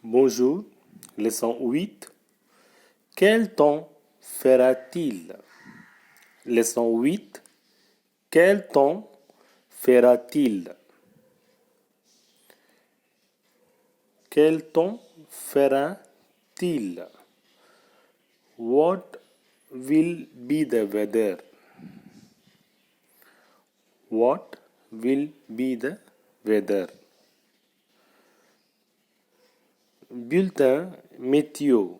Bonjour, leçon 8. Quel temps fera-t-il? Leçon 8. Quel temps fera-t-il? Quel temps fera-t-il? What will be the weather? What will be the weather? Bulletin météo.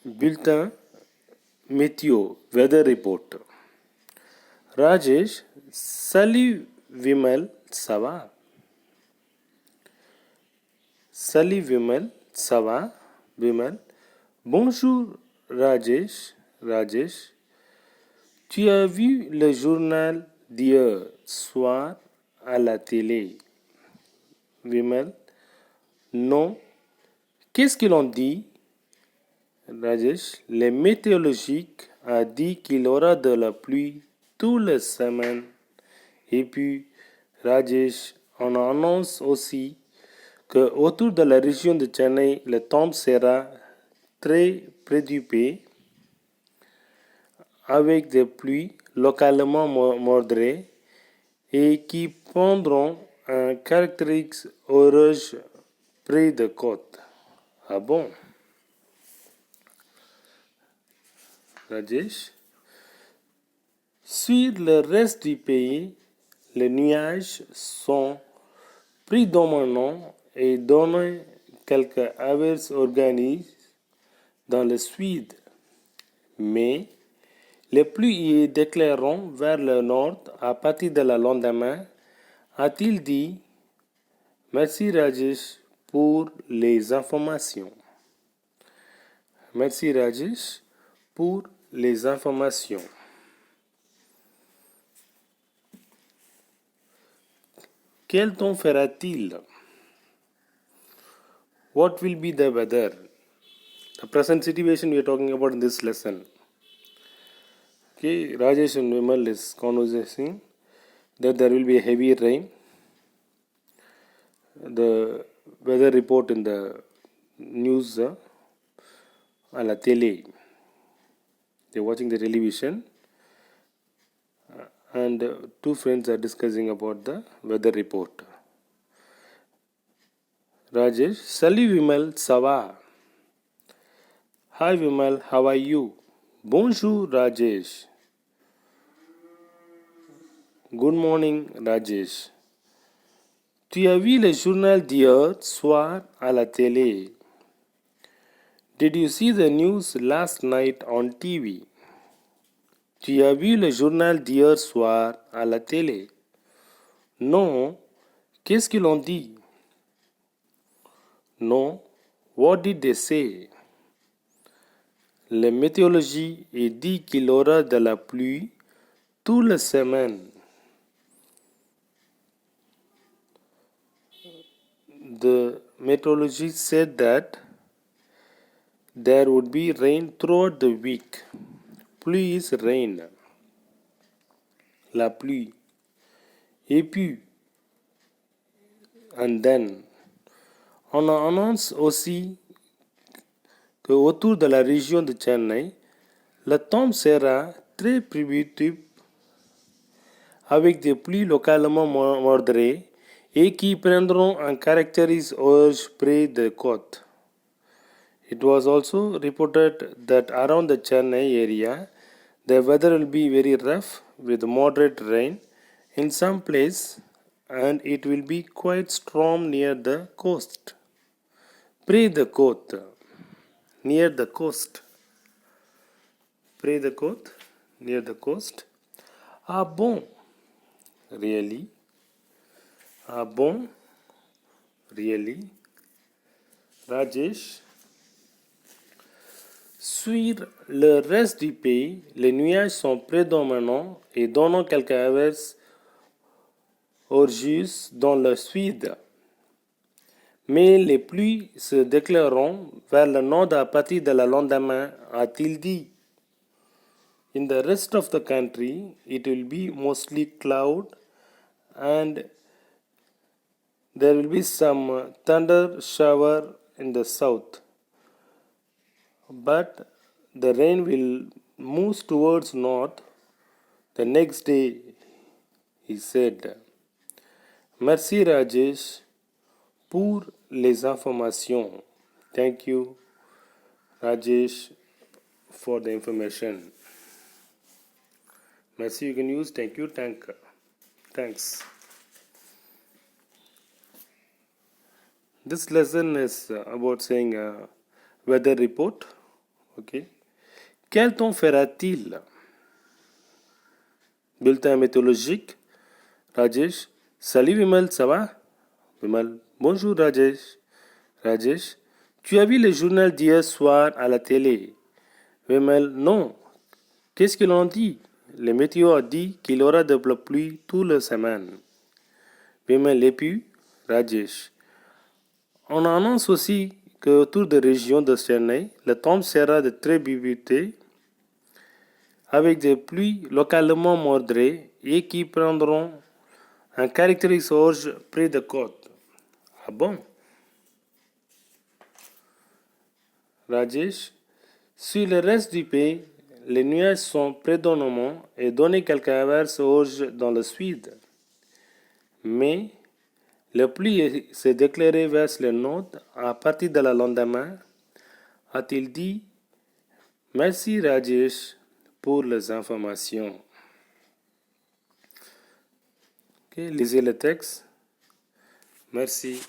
Bulletin météo. Weather report. Rajesh, salut Vimal, ça va? Salut Vimal, ça va? Vimal. Bonjour Rajesh. Rajesh. Tu as vu le journal d'hier soir à la télé? Vimal. Non. Qu'est-ce qu'ils ont dit? Rajesh. Les météorologiques a dit qu'il y aura de la pluie toutes les semaines. Et puis, Rajesh, on annonce aussi que autour de la région de Chennai, le temps sera très préoccupé avec des pluies localement modérées et qui prendront un caractéristique orage près de côte. Ah bon? Rajesh. Sur le reste du pays, les nuages sont prédominants et donnent quelques averses organiques dans le sud. Mais les pluies y déclareront vers le nord à partir de le lendemain, a-t-il dit. Merci Rajesh pour les informations. Merci Rajesh pour les informations. Quel temps fera-t-il? What will be the weather? The present situation we are talking about in this lesson. Okay, Rajesh and Vimal is conversing that there will be a heavy rain. The weather report in the news à la télé. They're watching the television and two friends are discussing about the weather report. Rajesh, salut Vimal, ça va? Hi Vimal, how are you? Bonjour Rajesh. Good morning Rajesh. Tu as vu le journal d'hier soir à la télé? Did you see the news last night on TV? Tu as vu le journal d'hier soir à la télé? Non. Qu'est-ce qu'ils ont dit? Non. What did they say? La météorologie a dit qu'il y aura de la pluie toutes les semaines. The meteorologist said that there would be rain throughout the week. Pluie is rain. La pluie. Et puis, and then, on annonce aussi que autour de la région de Chennai, le temps sera très prévisible avec des pluies localement modérées et qui prendront un caractéristique orage près des côtes. It was also reported that around the Chennai area, the weather will be very rough with moderate rain in some places and it will be quite storm near the coast. Près de côte. Near the coast. Près de côte. Near the coast. Ah bon? Really? Ah bon? Really? Rajesh? Sur le reste du pays, les nuages sont prédominants et donnent quelques averses orageuses dans le sud. Mais les pluies se déclareront vers le nord à partir de le lendemain, a-t-il dit. In the rest of the country, it will be mostly cloud and there will be some thunder shower in the south, but the rain will move towards north the next day, he said. Merci Rajesh pour les informations. Thank you, Rajesh, for the information. Merci, you can use thank you, thanks. This lesson is about saying weather report. Okay. Quel temps fera-t-il? Bulletin météorologique. Rajesh. Salut Vimal, ça va? Vimal. Bonjour Rajesh. Rajesh. Tu as vu le journal d'hier soir à la télé? Vimal. Non. Qu'est-ce qu'ils ont dit? Le météo a dit qu'il y aura de la pluie toute la semaine. Vimal. Et puis? Rajesh. On annonce aussi qu'autour des régions de Chennai, le temps sera de très bibité avec des pluies localement modérées et qui prendront un caractéristique orge près de côte. Ah bon? Rajesh, sur le reste du pays, les nuages sont prédominants et donnent quelques averses orge dans le sud. Mais la pluie s'est déclarée vers le nord à partir de le lendemain, a-t-il dit. Merci Rajesh pour les informations. Okay, lisez le texte. Merci.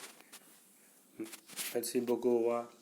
Merci beaucoup. Au revoir.